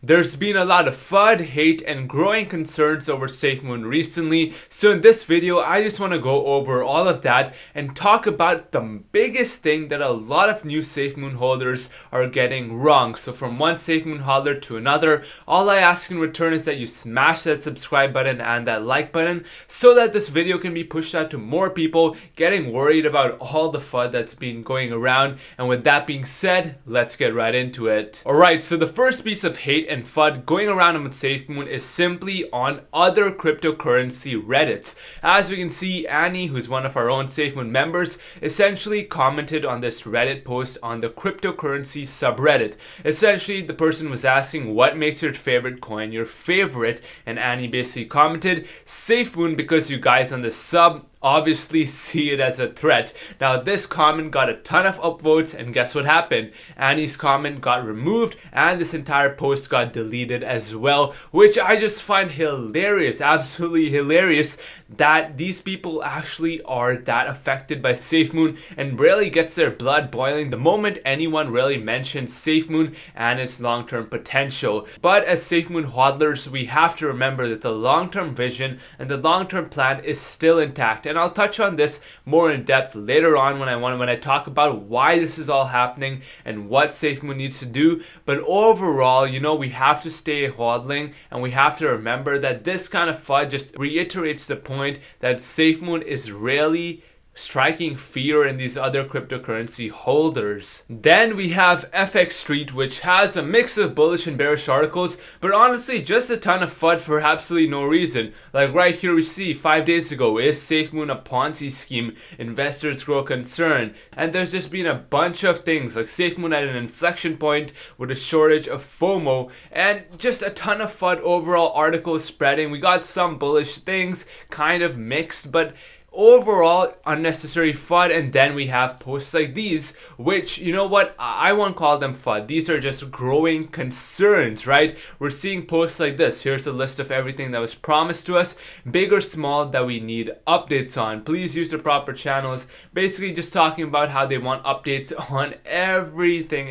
There's been a lot of FUD, hate, and growing concerns over Safemoon recently, so in this video I just want to go over all of that and talk about the biggest thing that a lot of new Safemoon holders are getting wrong. So from one Safemoon holder to another, all I ask in return is that you smash that subscribe button and that like button so that this video can be pushed out to more people getting worried about all the FUD that's been going around. And with that being said, let's get right into it. Alright, so the first piece of hate and FUD going around on Safemoon is simply on other cryptocurrency Reddits. As we can see, Annie, who's one of our own Safemoon members, essentially commented on this Reddit post on the cryptocurrency subreddit. Essentially, the person was asking, what makes your favorite coin your favorite? And Annie basically commented, Safemoon, because you guys on the sub obviously see it as a threat. Now this comment got a ton of upvotes, and guess what happened? Annie's comment got removed and this entire post got deleted as well, which I just find hilarious, absolutely hilarious, that these people actually are that affected by Safemoon and really gets their blood boiling the moment anyone really mentions Safemoon and its long-term potential. But as Safemoon hodlers, we have to remember that the long-term vision and the long-term plan is still intact. And I'll touch on this more in depth later on when I talk about why this is all happening and what Safemoon needs to do. But overall, we have to stay hodling, and we have to remember that this kind of FUD just reiterates the point that Safemoon is really striking fear in these other cryptocurrency holders. Then we have FX Street, which has a mix of bullish and bearish articles, but honestly just a ton of FUD for absolutely no reason. Like right here we see 5 days ago, is Safemoon a Ponzi scheme? Investors grow concerned. And there's just been a bunch of things like Safemoon at an inflection point with a shortage of FOMO, and just a ton of FUD overall articles spreading. We got some bullish things, kind of mixed, but overall unnecessary FUD. And then we have posts like these, which, I won't call them FUD. These are just growing concerns, right? We're seeing posts like this. Here's a list of everything that was promised to us, big or small, that we need updates on. Please use the proper channels. Basically just talking about how they want updates on everything.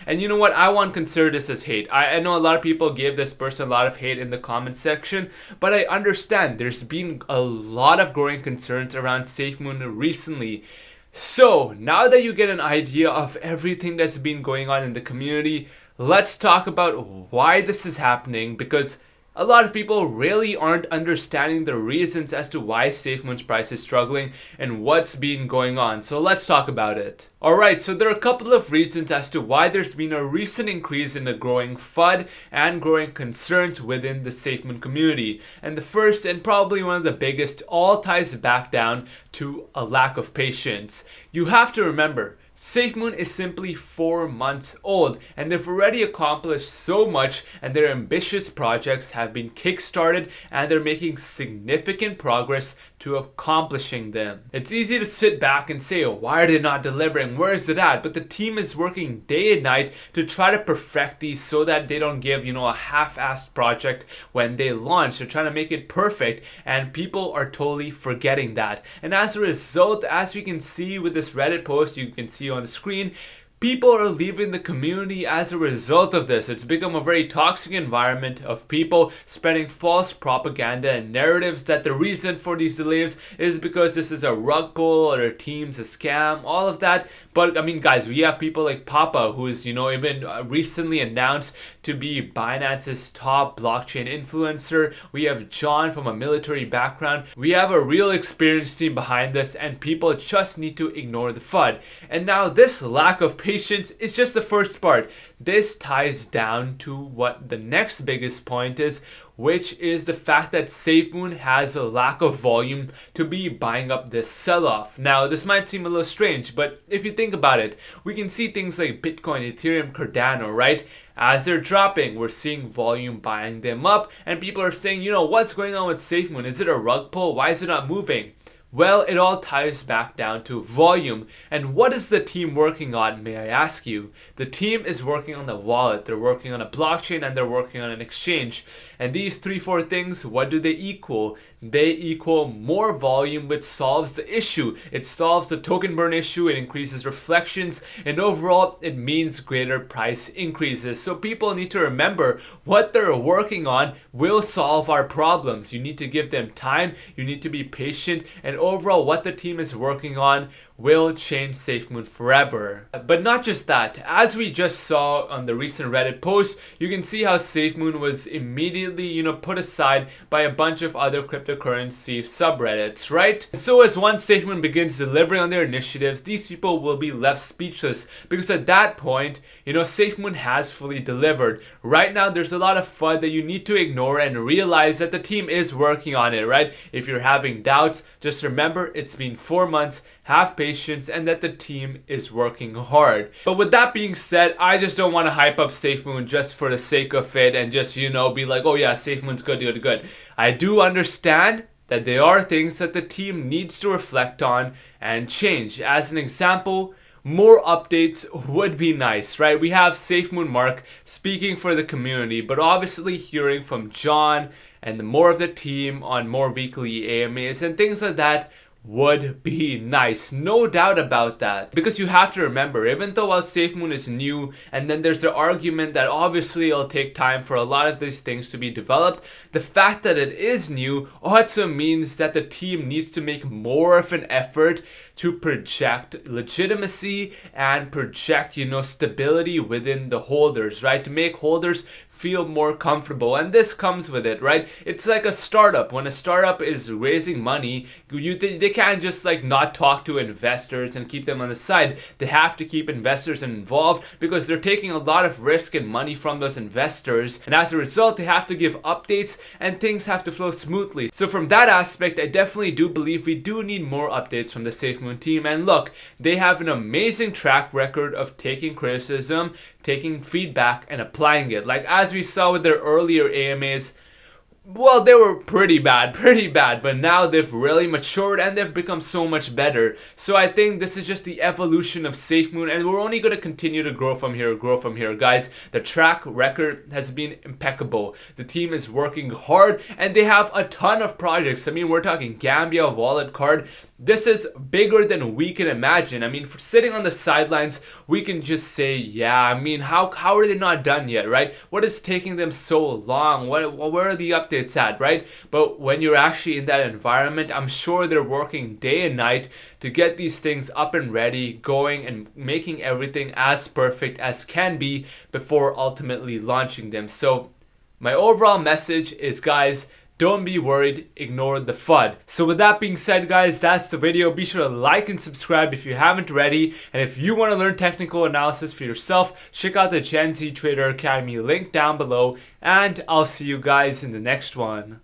And you know what? I won't consider this as hate. I know a lot of people gave this person a lot of hate in the comment section, but I understand there's been a lot of growing concerns around Safemoon recently. So now that you get an idea of everything that's been going on in the community, let's talk about why this is happening, because a lot of people really aren't understanding the reasons as to why Safemoon's price is struggling and what's been going on. So let's talk about it. Alright, so there are a couple of reasons as to why there's been a recent increase in the growing FUD and growing concerns within the Safemoon community. And the first, and probably one of the biggest, all ties back down to a lack of patience. You have to remember, Safemoon is simply 4 months old, and they've already accomplished so much, and their ambitious projects have been kickstarted, and they're making significant progress to accomplishing them. It's easy to sit back and say, oh, why are they not delivering? Where is it at? But the team is working day and night to try to perfect these so that they don't give, a half-assed project when they launch. They're trying to make it perfect, and people are totally forgetting that. And as a result, as we can see with this Reddit post, you can see on the screen, people are leaving the community as a result of this. It's become a very toxic environment of people spreading false propaganda and narratives that the reason for these delays is because this is a rug pull or their team's a scam, all of that. But I mean, guys, we have people like Papa, who is, even recently announced to be Binance's top blockchain influencer. We have John from a military background. We have a real experienced team behind this, and people just need to ignore the FUD. And now this lack of patience is just the first part. This ties down to what the next biggest point is, which is the fact that Safemoon has a lack of volume to be buying up this sell-off. Now, this might seem a little strange, but if you think about it, we can see things like Bitcoin, Ethereum, Cardano, right? As they're dropping, we're seeing volume buying them up, and people are saying, what's going on with Safemoon? Is it a rug pull? Why is it not moving? Well, it all ties back down to volume. And what is the team working on, may I ask you? The team is working on the wallet, they're working on a blockchain, and they're working on an exchange. And these 3-4 things, what do they equal? They equal more volume, which solves the issue. It solves the token burn issue, it increases reflections, and overall it means greater price increases. So people need to remember what they're working on will solve our problems. You need to give them time, you need to be patient, and overall what the team is working on will change Safemoon forever. But not just that, as we just saw on the recent Reddit post, you can see how Safemoon was immediately, put aside by a bunch of other cryptocurrency subreddits, right? And so as once Safemoon begins delivering on their initiatives, these people will be left speechless, because at that point, Safemoon has fully delivered. Right now, there's a lot of FUD that you need to ignore and realize that the team is working on it, right? If you're having doubts, just remember it's been 4 months, have patience, and that the team is working hard. But with that being said, I just don't want to hype up Safemoon just for the sake of it and just, be like, oh yeah, Safemoon's good. I do understand that there are things that the team needs to reflect on and change. As an example, more updates would be nice, right? We have Safemoon Mark speaking for the community, but obviously hearing from John and more of the team on more weekly AMAs and things like that would be nice, no doubt about that. Because you have to remember, even though while Safemoon is new, and then there's the argument that obviously it'll take time for a lot of these things to be developed, the fact that it is new also means that the team needs to make more of an effort to project legitimacy and project, stability within the holders, right? To make holders feel more comfortable, and this comes with it, right? It's like a startup. When a startup is raising money, they can't just not talk to investors and keep them on the side. They have to keep investors involved because they're taking a lot of risk and money from those investors, and as a result they have to give updates and things have to flow smoothly. So from that aspect, I definitely do believe we do need more updates from the Safemoon team. And look, they have an amazing track record of taking criticism, taking feedback, and applying it. Like as we saw with their earlier AMAs, well, they were pretty bad, but now they've really matured and they've become so much better. So I think this is just the evolution of Safemoon, and we're only going to continue to grow from here, guys. The track record has been impeccable. The team is working hard and they have a ton of projects. I mean, we're talking Gambia wallet card. This is bigger than we can imagine. I mean, for sitting on the sidelines, we can just say, yeah, I mean, how are they not done yet, right? What is taking them so long? Where are the updates at, right? But when you're actually in that environment, I'm sure they're working day and night to get these things up and ready, going, and making everything as perfect as can be before ultimately launching them. So my overall message is, guys, don't be worried, ignore the FUD. So with that being said, guys, that's the video. Be sure to like and subscribe if you haven't already. And if you want to learn technical analysis for yourself, check out the Gen Z Trader Academy link down below. And I'll see you guys in the next one.